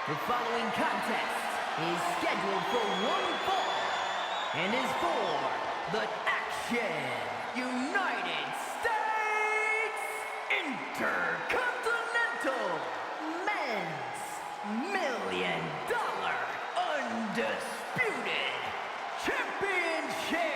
The following contest is scheduled for one fall and is for the Action United States Intercontinental Men's $1 Million Undisputed Championship.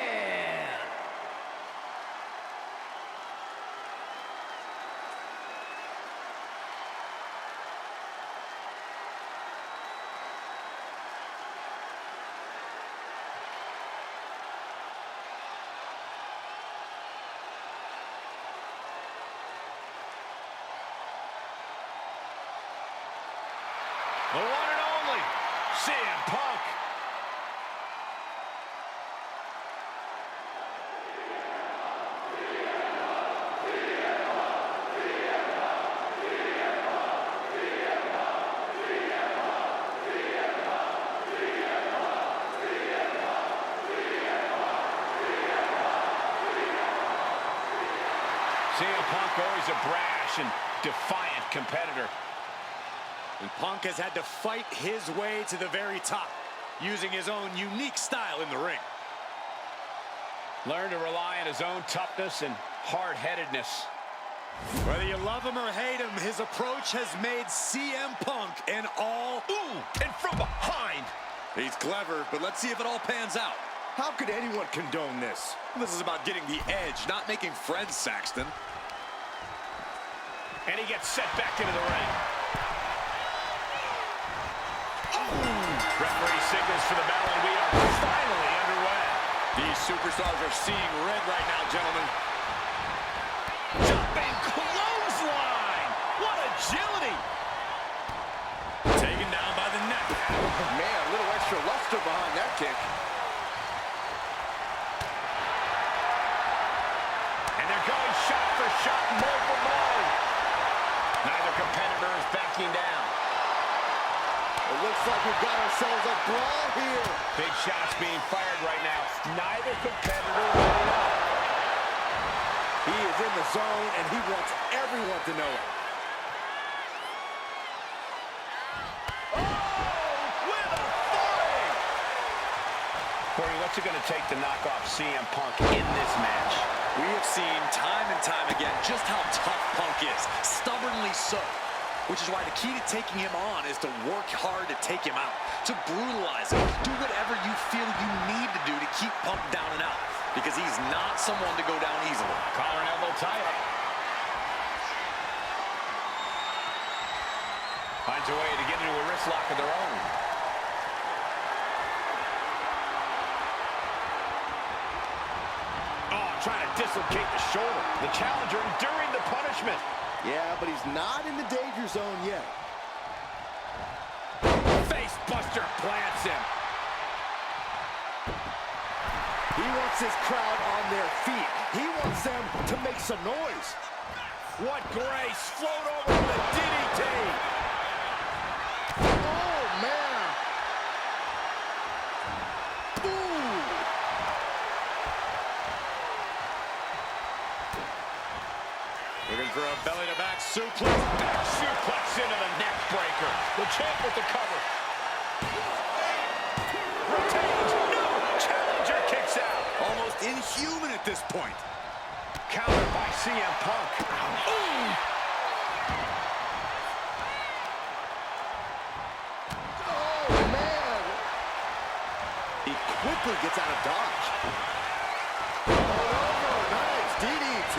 The one and only CM Punk. CM Punk always a brash and defiant competitor. And Punk has had to fight his way to the very top, using his own unique style in the ring. Learn to rely on his own toughness and hard-headedness. Whether you love him or hate him, his approach has made CM Punk an all ooh and from behind. He's clever, but let's see if it all pans out. How could anyone condone this? This is about getting the edge, not making friends, Saxton. And he gets set back into the ring. Referee signals for the bell, and we are finally underway. These superstars are seeing red right now, gentlemen. Jumping clothesline! What agility! Taken down by the neck. Man, a little extra luster behind that kick. And they're going shot for shot, more for more. Neither competitor is backing down. It looks like we've got ourselves a brawl here. Big shots being fired right now. Neither competitor letting up. He is in the zone, and he wants everyone to know it. Oh, with authority! Corey, what's it going to take to knock off CM Punk in this match? We have seen time and time again just how tough Punk is. Stubbornly so. Which is why the key to taking him on is to work hard to take him out, to brutalize him, do whatever you feel you need to do to keep Punk down and out, because he's not someone to go down easily. Collar and elbow tie-up. Finds a way to get into a wrist lock of their own. Oh, trying to dislocate the shoulder. The challenger enduring the punishment. Yeah, but he's not in the danger zone yet. Face buster plants him. He wants his crowd on their feet. He wants them to make some noise. What grace! Float over with a DDT. Oh, man. Ooh. Looking for a belly-to-back suplex. Back suplex into the neck breaker. The champ with the cover. Retains. No! Challenger kicks out. Almost inhuman at this point. Countered by CM Punk. Ooh! Oh, man! He quickly gets out of dodge. Oh, nice DDT.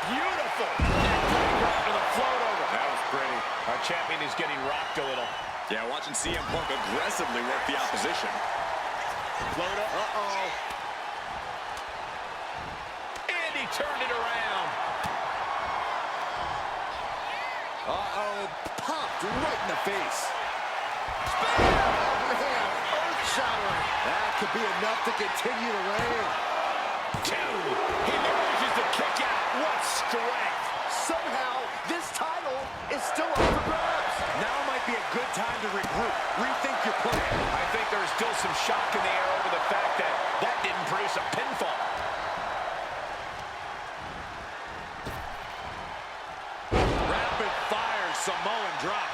Beautiful! Neckbreaker after the float over. That was pretty. Our champion is getting rocked a little. Yeah, watching CM Punk aggressively work the opposition. Float up. Uh-oh. And he turned it around. Uh-oh. Popped right in the face. Spam! Man, earth-shattering. That could be enough to continue the reign. Two. He manages to kick out. What strength! Somehow, this title is still up for grabs. Now might be a good time to regroup. Rethink your plan. I think there's still some shock in the air over the fact that that didn't produce a pinfall. Rapid fire Samoan drop.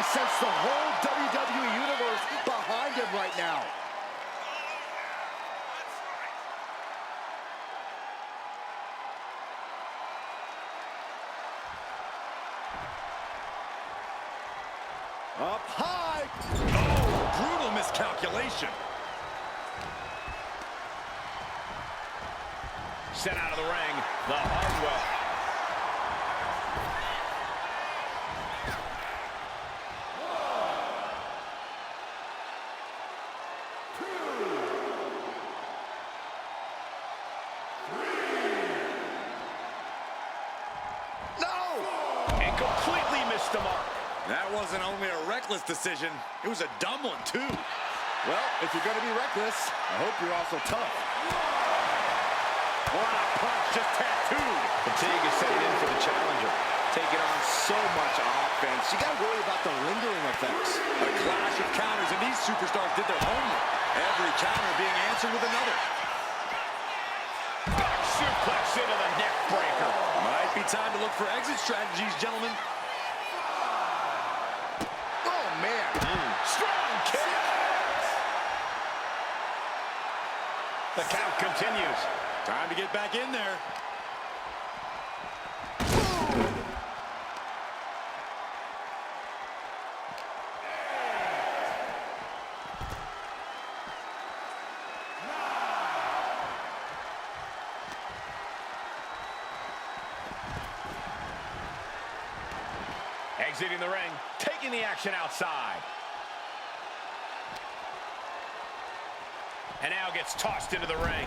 can sense the whole WWE Universe behind him right now. Up high. Oh, brutal miscalculation. Sent out of the ring the hard way. And completely missed the mark. That wasn't only a reckless decision, it was a dumb one, too. Well, if you're going to be reckless, I hope you're also tough. What a punch, just tattooed. Fatigue is setting in for the challenger. Taking on so much offense, you got to worry about the lingering effects. A clash of counters, and these superstars did their homework. Every counter being answered with another. Back suplex into the neck breaker. Might be time to look for exit strategies, gentlemen. Oh, man. Strong kick. The count continues. Time to get back in there. Exiting the ring, taking the action outside. And now gets tossed into the ring.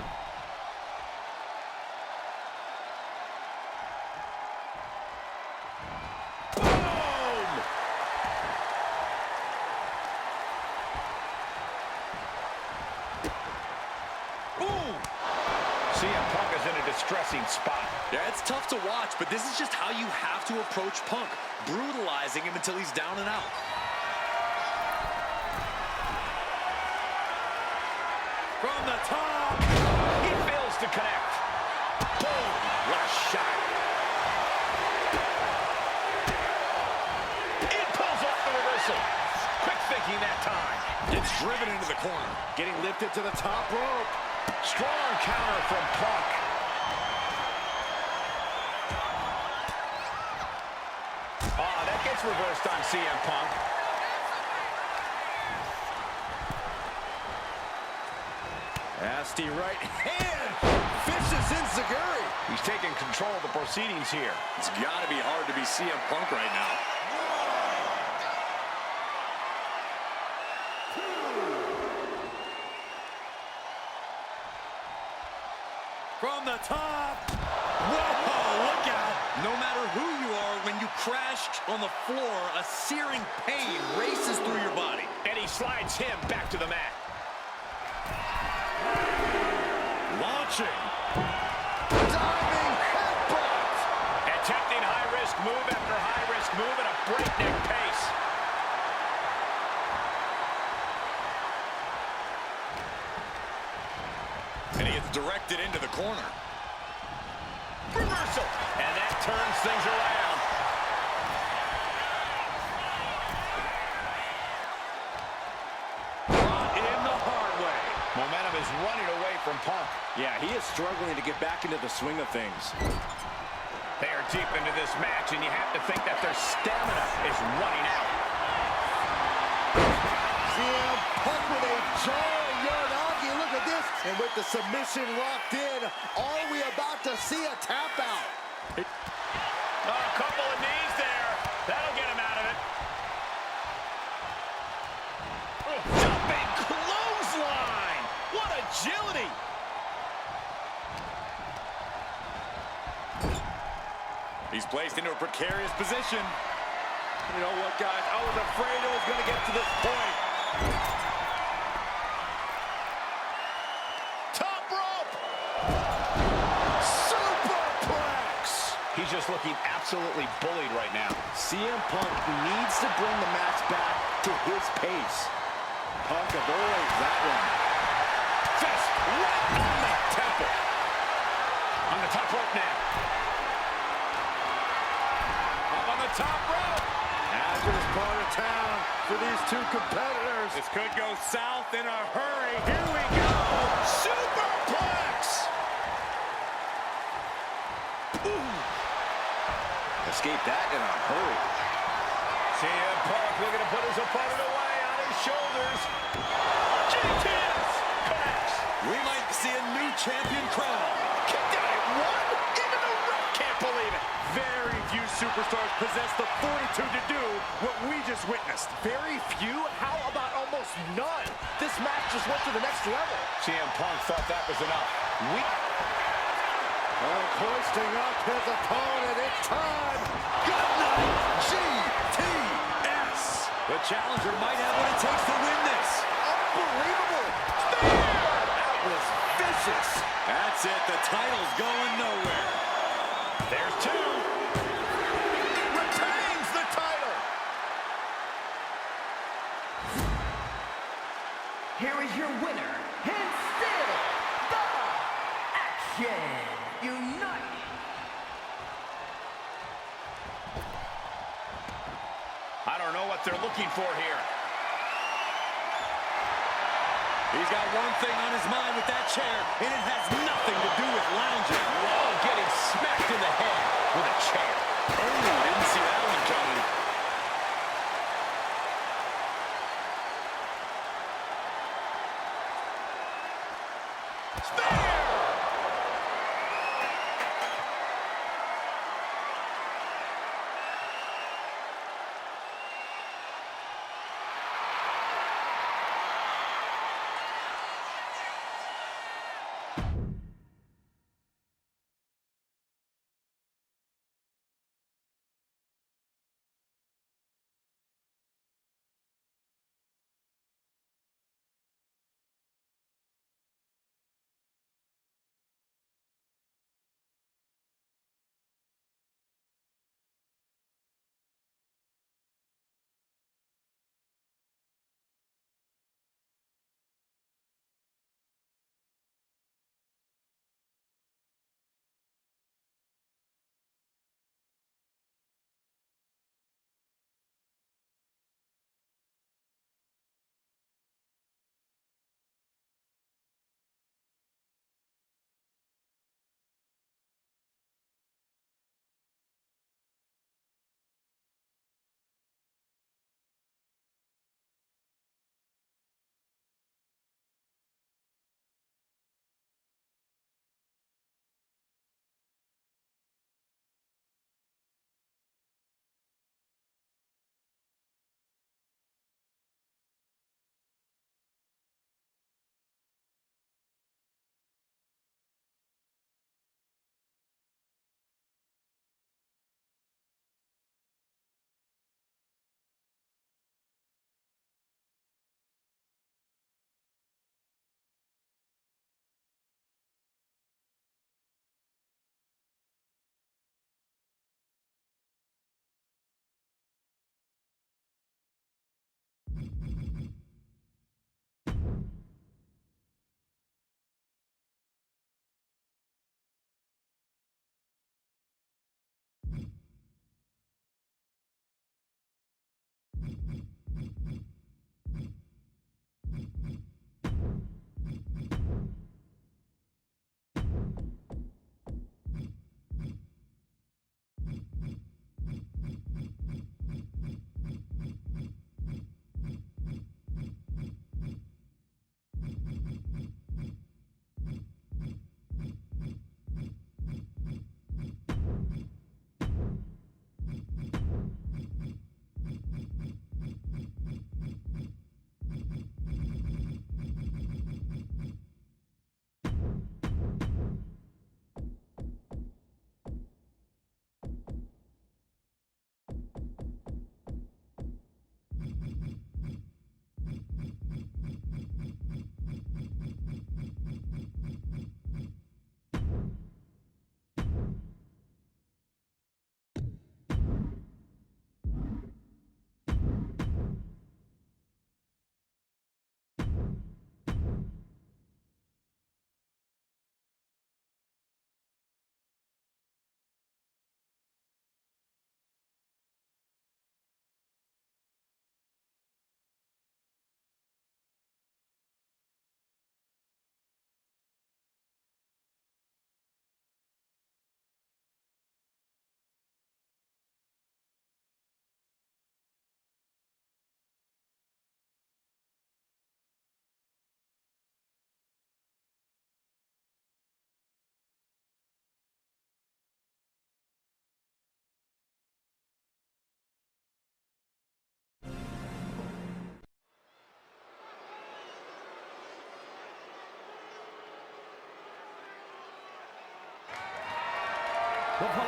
Boom! Boom! CM Punk is in a distressing spot. Yeah, it's tough to watch, but this is just how you have to approach Punk, brutalizing him until he's down and out. From the top, He fails to connect. Boom! What a shot. It pulls off the reversal. Quick thinking that time. gets driven into the corner, getting lifted to the top rope. Strong counter from Punk. That gets reversed on CM Punk. Nasty right hand. Vicious enziguri. He's taking control of the proceedings here. It's got to be hard to be CM Punk right now. From the top. Whoa, look out. No matter who you are, when you crashed on the floor, a searing pain races through your body. And he slides him back to the mat. Launching. Diving headbutt. Attempting high-risk move after high-risk move at a breakneck pace. And he gets directed into the corner. Reversal. And that turns things around. Brought in the hard way. Momentum is running away from Punk. Yeah, he is struggling to get back into the swing of things. They are deep into this match, and you have to think that their stamina is running out. CM Punk with a jarring Uranagi. Look at this. And with the submission locked in, are we about to see a tap out? A couple of knees there. That'll get him out of it. Jumping clothesline. What agility. He's placed into a precarious position. You know what, guys? I was afraid it was going to get to this point. Top rope. Superplex. He's just looking absolutely bullied right now. CM Punk needs to bring the match back to his pace. Punk avoids that one. Fist right on the temple. On the top rope now. Up on the top rope. Hazardous part of town for these two competitors. This could go south in a hurry. Here we go. Superplex. Ooh. Escaped that in a hurry. CM Punk looking to put his opponent away on his shoulders. GTS connects. We might see a new champion crown. Kicked out at one. Into the rope. Can't believe it. Very few superstars possess the fortitude to do what we just witnessed. Very few? How about almost none? This match just went to the next level. CM Punk thought that was enough. Hoisting up his opponent. It's time. Good night, GTS. The challenger might have what it takes to win this. Unbelievable. That was vicious. That's it. The title's going nowhere. There's two. Retains the title. Here is your winner, and still the Action United. I don't know what they're looking for here. He's got one thing on his mind with that chair, and it has nothing to do with lounging. Oh, getting smacked in the head with a chair. Oh, didn't see that one coming. Spear!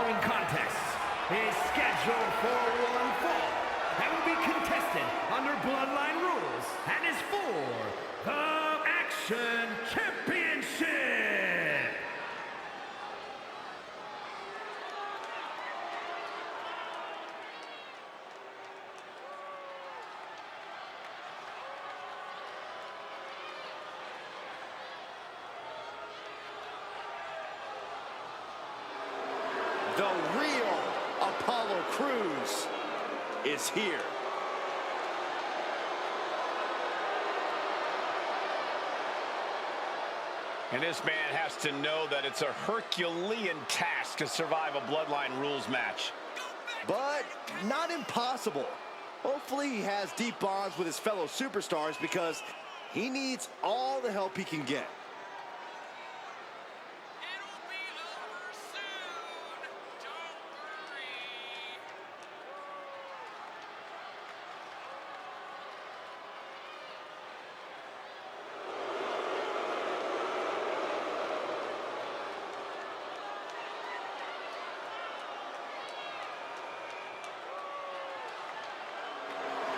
following contest is scheduled for one fall and will be contested under Bloodline rules and is for the Action Championship. The real Apollo Crews is here. And this man has to know that it's a Herculean task to survive a Bloodline rules match. But not impossible. Hopefully he has deep bonds with his fellow superstars because he needs all the help he can get. It'll be over soon. Don't worry.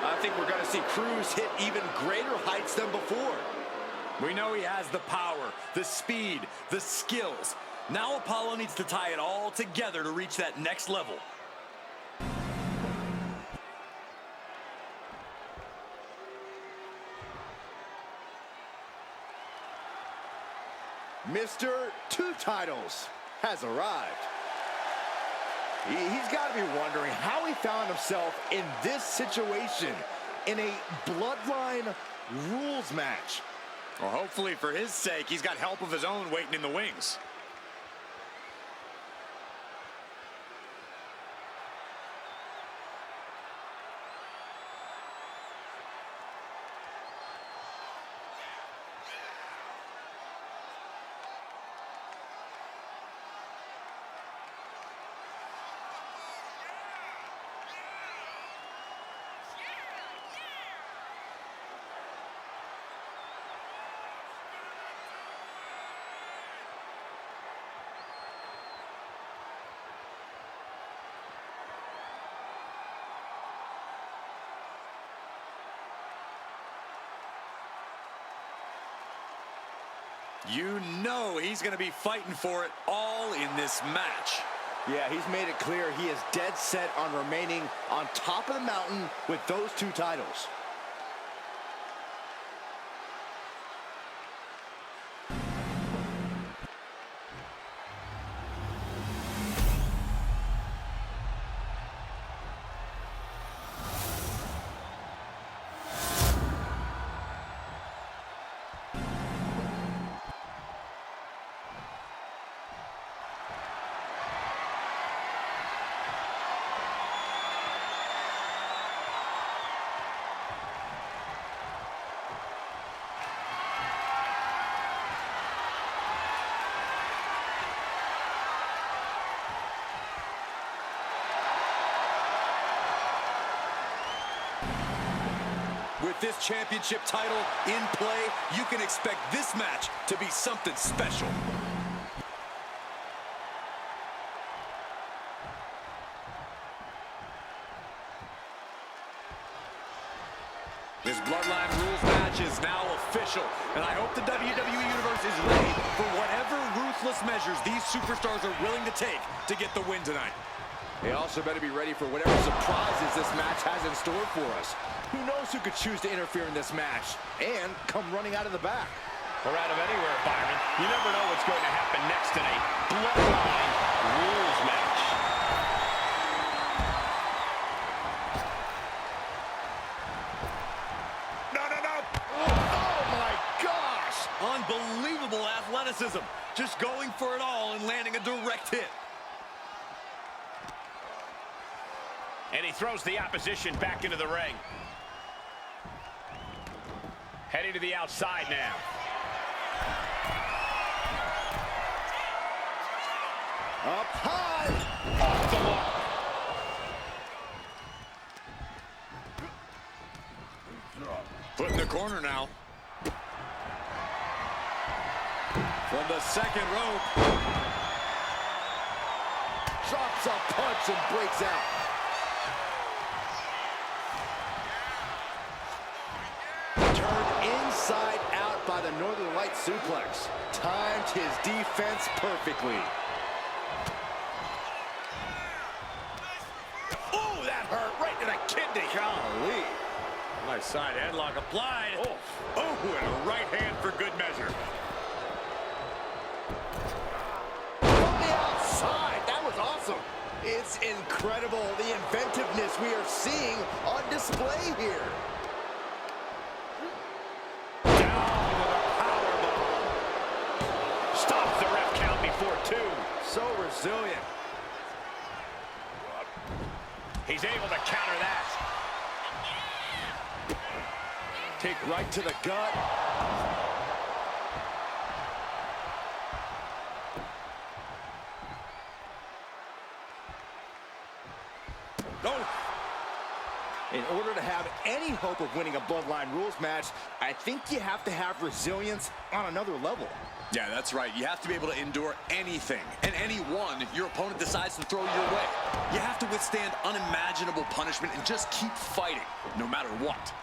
I think we're going to see Crews hit even greater heights than before. We know he has the power, the speed, the skills. Now Apollo needs to tie it all together to reach that next level. Mr. Two Titles has arrived. He's got to be wondering how he found himself in this situation in a Bloodline rules match. Well, hopefully for his sake, he's got help of his own waiting in the wings. You know he's going to be fighting for it all in this match. Yeah, he's made it clear he is dead set on remaining on top of the mountain with those two titles. With this championship title in play, you can expect this match to be something special. This Bloodline rules match is now official, and I hope the WWE Universe is ready for whatever ruthless measures these superstars are willing to take to get the win tonight. They also better be ready for whatever surprises this match has in store for us. Who knows who could choose to interfere in this match and come running out of the back? Or out of anywhere, Byron. You never know what's going to happen next in a Bloodline rules match. No, no, no! Oh, my gosh! Unbelievable athleticism. Just going for it all and landing a direct hit. And he throws the opposition back into the ring. Heading to the outside now. Up high! Off the wall. Put in the corner now. From the second rope. Drops a punch and breaks out. Turned inside out by the Northern Light suplex. Timed his defense perfectly. Oh, that hurt right to the kidney. Golly. Nice side headlock applied. Oh, and a right hand for good measure. From the outside, that was awesome. It's incredible, the inventiveness we are seeing on display here. Down with a powerbomb. Stops the ref count before 2. So resilient. He's able to counter that. Kick right to the gut. Oh. In order to have any hope of winning a Bloodline Rules match, I think you have to have resilience on another level. Yeah, that's right. You have to be able to endure anything and anyone your opponent decides to throw your way. You have to withstand unimaginable punishment and just keep fighting, no matter what.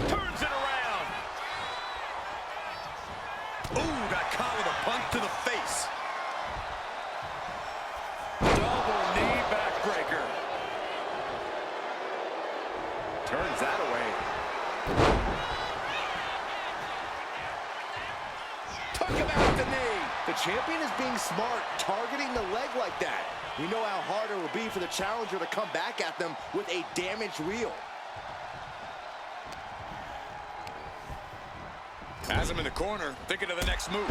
Turns it around. Ooh, got caught with a punch to the face. Double knee backbreaker. Turns that away. Took him out with the knee. The champion is being smart, targeting the leg like that. We know how hard it will be for the challenger to come back at them with a damaged reel. Has him in the corner, thinking of the next move.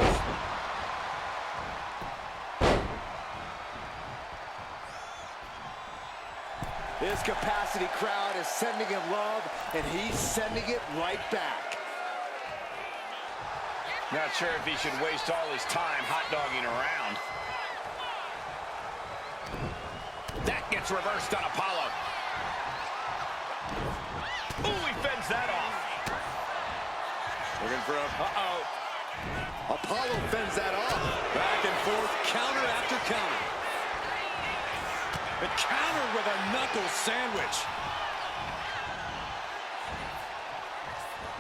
This capacity crowd is sending him love, and he's sending it right back. Not sure if he should waste all his time hot-dogging around. That gets reversed on Apollo. Ooh, he fends that off. Looking for a... Apollo fends that off. Back and forth, counter after counter. The counter with a knuckle sandwich.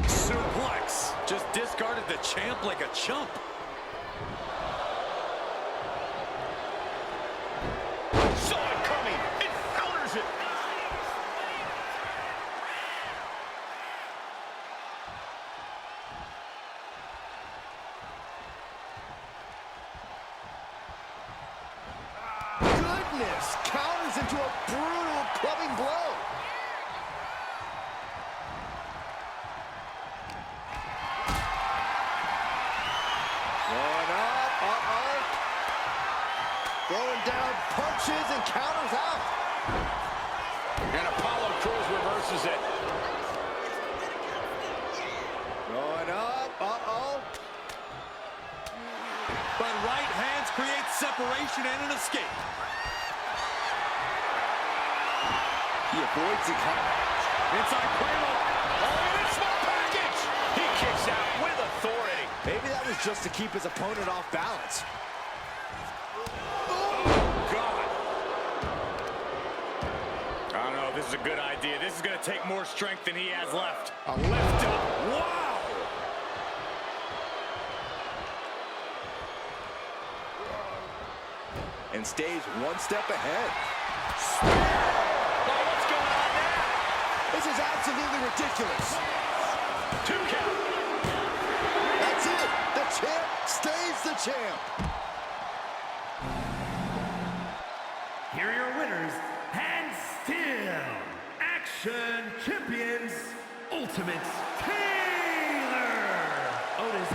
Suplex. Just discarded the champ like a chump. Saw it coming. It counters it. Goodness! Counters into a brutal clubbing blow. Going up, throwing down punches and counters out. And Apollo Crews reverses it. Going up, But right hands create separation and an escape. He avoids the Inside Quavo. Oh, and a small package. He kicks out with authority. Maybe that was just to keep his opponent off balance. God. I don't know if this is a good idea. This is going to take more strength than he has left. A lift up. Wow. And stays one step ahead. Oh, what's going on now? This is absolutely ridiculous. 2 count. That's it. The champ stays the champ. Here are your winners, and still Action Champions, Ultimate Taylor Otis.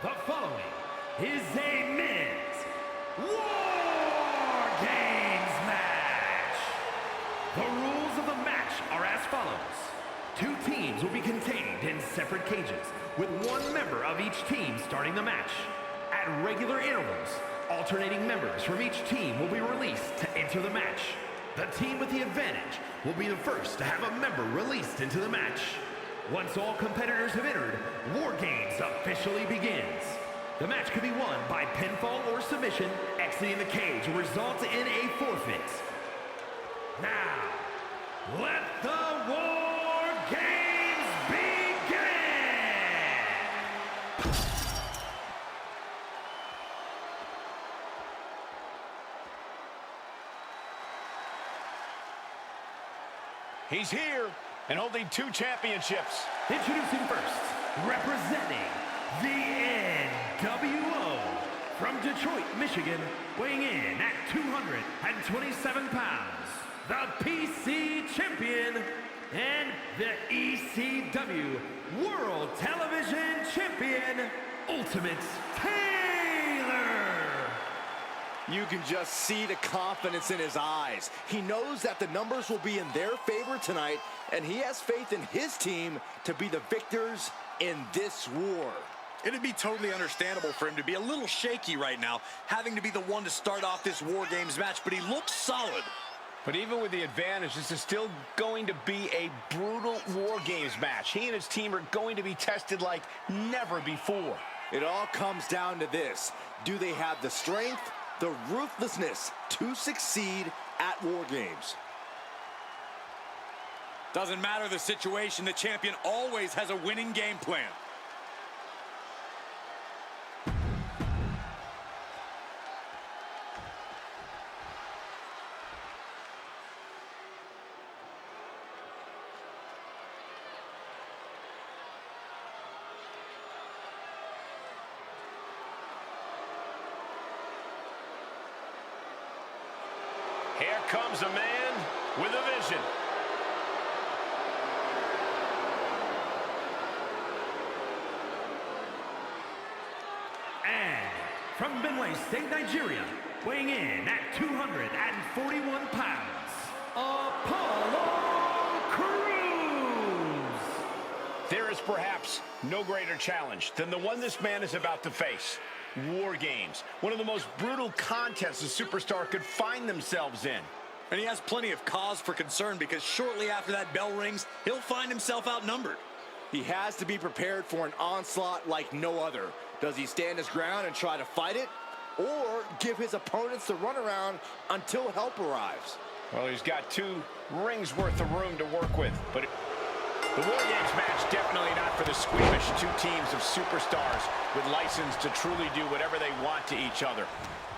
The following is a men's War Games match. The rules of the match are as follows. 2 teams will be contained in separate cages, with 1 member of each team starting the match. At regular intervals, alternating members from each team will be released to enter the match. The team with the advantage will be the first to have a member released into the match. Once all competitors have entered, War Games officially begins. The match can be won by pinfall or submission. Exiting the cage will result in a forfeit. Now, let the War Games begin! He's here and holding 2 championships. Introducing first, representing the NWO from Detroit, Michigan, weighing in at 227 pounds, the PC Champion and the ECW World Television Champion, Ultimate Taylor. You can just see the confidence in his eyes. He knows that the numbers will be in their favor tonight, and he has faith in his team to be the victors in this war. It'd be totally understandable for him to be a little shaky right now, having to be the one to start off this War Games match, but he looks solid. But even with the advantage, this is still going to be a brutal War Games match. He and his team are going to be tested like never before. It all comes down to this. Do they have the strength, the ruthlessness to succeed at War Games? Doesn't matter the situation, the champion always has a winning game plan. Here comes a man with a vision. And from Benue State, Nigeria, weighing in at 241 pounds, Apollo Crews. There is perhaps no greater challenge than the one this man is about to face. War Games, one of the most brutal contests a superstar could find themselves in. And he has plenty of cause for concern because shortly after that bell rings, he'll find himself outnumbered. He has to be prepared for an onslaught like no other. Does he stand his ground and try to fight it? Or give his opponents the runaround until help arrives? Well, he's got 2 rings worth of room to work with, but the War Games match definitely not for the squeamish 2 teams of superstars with license to truly do whatever they want to each other.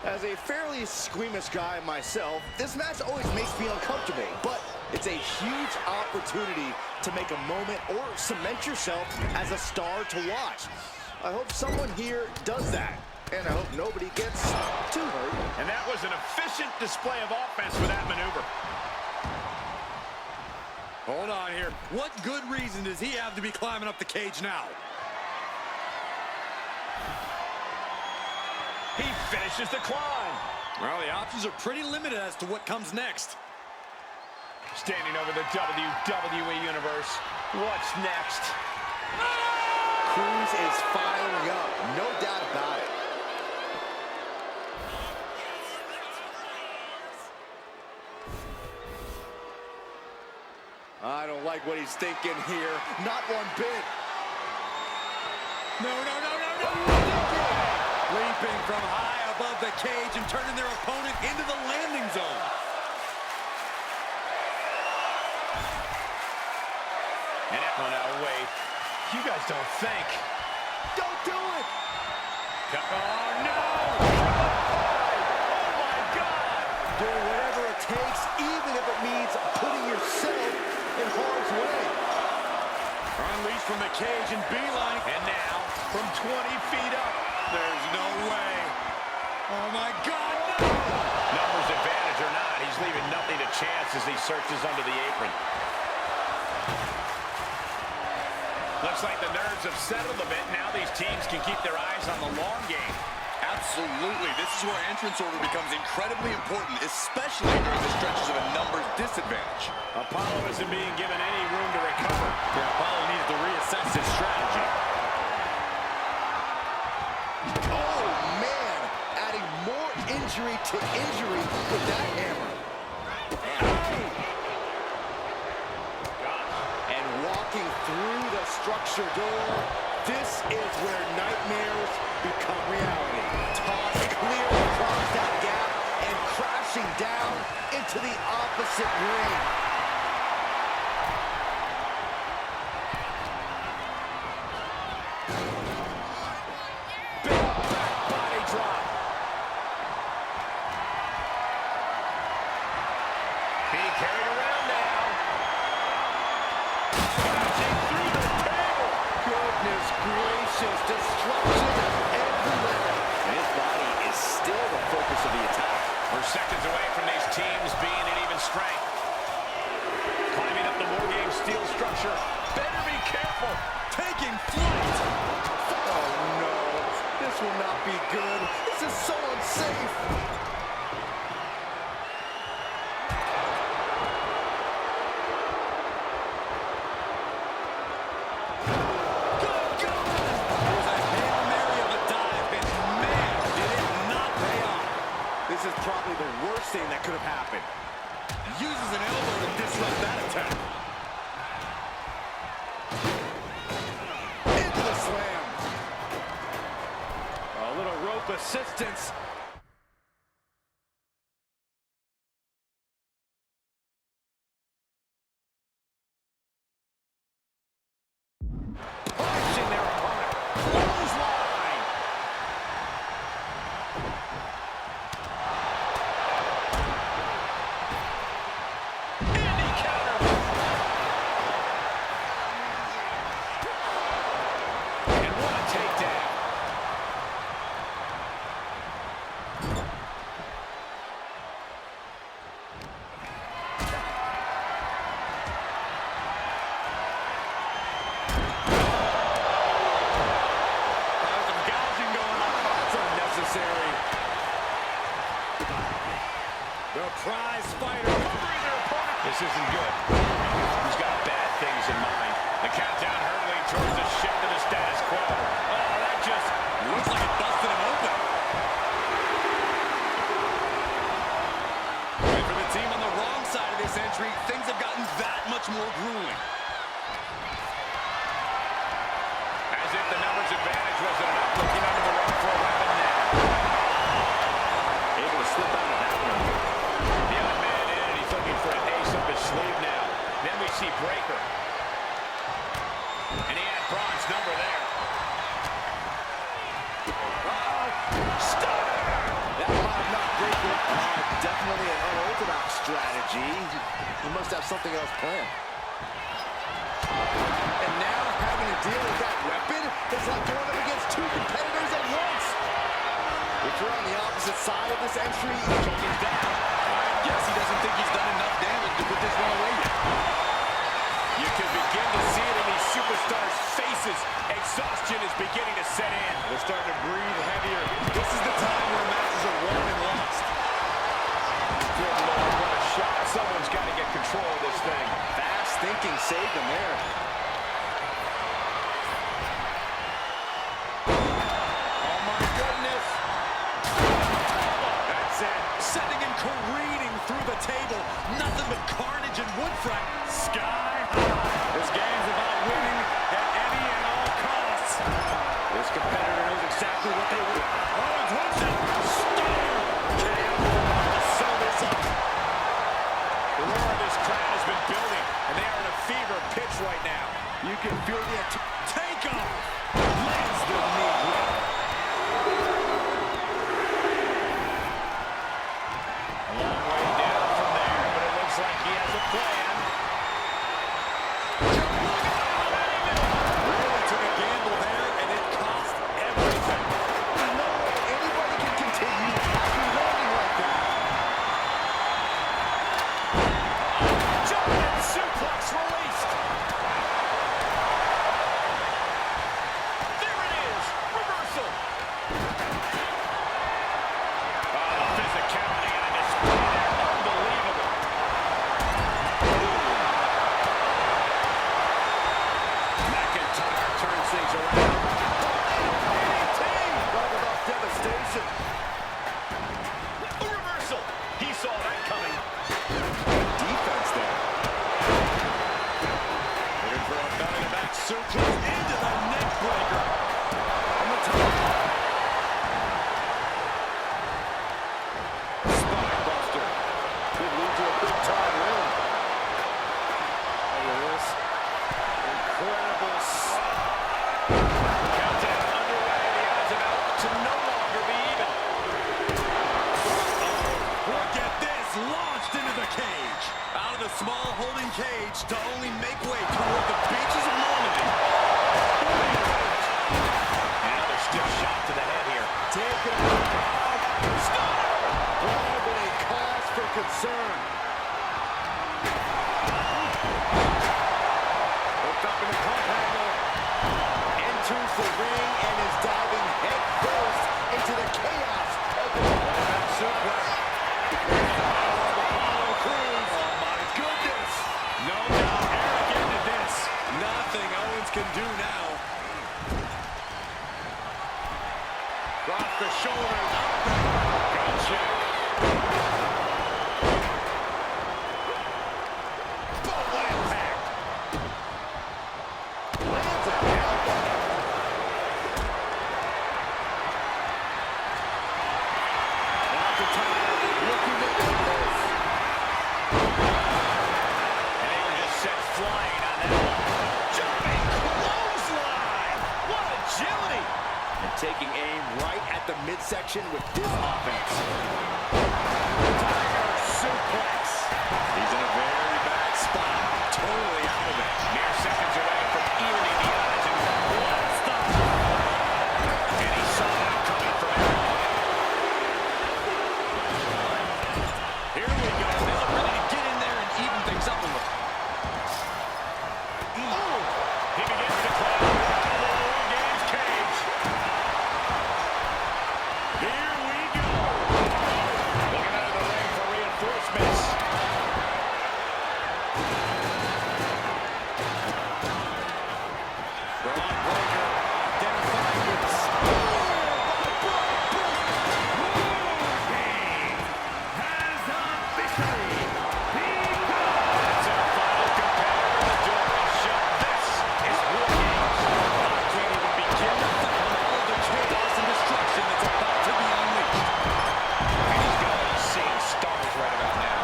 As a fairly squeamish guy myself, this match always makes me uncomfortable, but it's a huge opportunity to make a moment or cement yourself as a star to watch. I hope someone here does that, and I hope nobody gets too hurt. And that was an efficient display of offense with that maneuver. Hold on here. What good reason does he have to be climbing up the cage now? He finishes the climb. Well, the options are pretty limited as to what comes next. Standing over the WWE Universe, what's next? Crews is firing up, no doubt about it. I don't like what he's thinking here. Not one bit. No. Leaping from high above the cage and turning their opponent into the landing zone. And now wait. You guys don't think. Don't do it! Oh, no! Oh, my God! Doing whatever it takes, even if it means putting yourself in harm's way. Unleashed from the cage and beeline. And now, from 20 feet up. There's no way. Oh, my God, no! Numbers advantage or not, he's leaving nothing to chance as he searches under the apron. Looks like the nerves have settled a bit. Now these teams can keep their eyes on the long game. Absolutely. This is where entrance order becomes incredibly important, especially during the stretches of a numbers disadvantage. Apollo isn't being given any room to recover. Yeah, Apollo needs to reassess his strategy. Oh, man! Adding more injury to injury with that hammer. And walking through the structure door, this is where nightmares become reality. Tossed clear across that gap and crashing down into the opposite ring. Destruction everywhere. And his body is still the focus of the attack. We're seconds away from these teams being at even strength. Climbing up the War Games steel structure. Better be careful. Taking flight. Oh, no. This will not be good. This is so unsafe. This is probably the worst thing that could have happened. Uses an elbow to disrupt that attack. Into the slam. A little rope assistance. isn't good. He's got bad things in mind. The countdown hurtling towards the shift of the status quo. Oh, that just Looks like it busted him open. And for the team on the wrong side of this entry, things have gotten that much more grueling. as if the numbers advantage wasn't enough, looking under the rope for a weapon now. Able to slip out of that one. The odd man in, and he's looking for an ace up his sleeve now. Then we see Breaker. And he had Braun's number there. Stunner! That might not break it. Definitely an unorthodox strategy. He must have something else planned. And now having to deal with that weapon is like going up against two competitors at once. If you're on the opposite side of this entry, Choking down. I guess he doesn't think he's done enough damage to put this one away yet. You can begin to see it in these superstars' faces. Exhaustion is beginning to set in. They're starting to breathe heavier. This is the time where matches are won and lost. Good Lord, what a shot. Someone's got to get control of this thing. fast thinking saved him there. Oh my goodness. That's it. Sending him careening through the table. Nothing but carnage and wood frack. Sky high. This game's about winning at any and all costs. This competitor knows exactly what they want. Owens hooks it. Stunner. Sew this up. The roar of this crowd has been building, and they are in a fever pitch right now. You can feel the Take off. Lands the knee blow. A long way down from there, but it looks like he has a plan. Really took a gamble there, and it cost everything. no way anybody can continue after running like that. Jumping suplex released. There it is. Reversal. Oh, the physicality on display there. Unbelievable. McIntyre turns things around. Talk about devastation. A reversal. He saw that coming. Defense there. Looking for a belly-to-back suplex into the neck breaker. On the top. Spine buster. Could lead to a big time win. Look at this. Incredible. Countdown underway. The odds about to no longer be even. Look at this. Launched into the cage. Out of the small holding cage to only make way toward the beaches of Normandy. Another stiff shot to the head here. Take it out. More than a cause for concern. Hooked up in the pump handle. Enters the ring and is diving head first into the chaos of the overhead suplex. Oh my goodness. No doubt Eric into this. Nothing Owens can do now. Across the shoulders. Good check. Boom, what impact. Lands an elbow. McIntyre looking to end this. And they were just sent flying on that one. Jumping clothesline. What agility. And taking aim right at the midsection with this offense. Tiger suplex. He's in a very bad spot. Totally out of it. Mere seconds away from evening the odds. And one stop. And he saw that coming from everyone. Here we go. They look ready to get in there and even things up a little. He begins to climb out of the War Games cage. Here we go. Looking out of the ring for reinforcements. Braun Breaker identifying with Has officially begun. That's our final competitor. The door is shut. This is War Games. I can't even begin to fathom all of the chaos and destruction that's about to be unleashed. And he's going to be seeing stars right about now.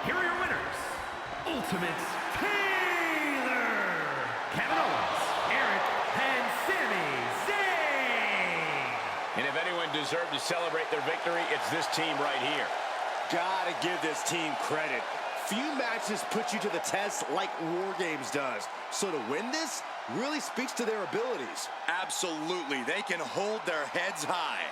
Here are your winners. Ultimate Taylor, Kevin Owens, Eric, and Sami Zayn. And if anyone deserved to celebrate their victory, it's this team right here. Gotta give this team credit. Few matches put you to the test like War Games does. So to win this really speaks to their abilities. Absolutely. They can hold their heads high.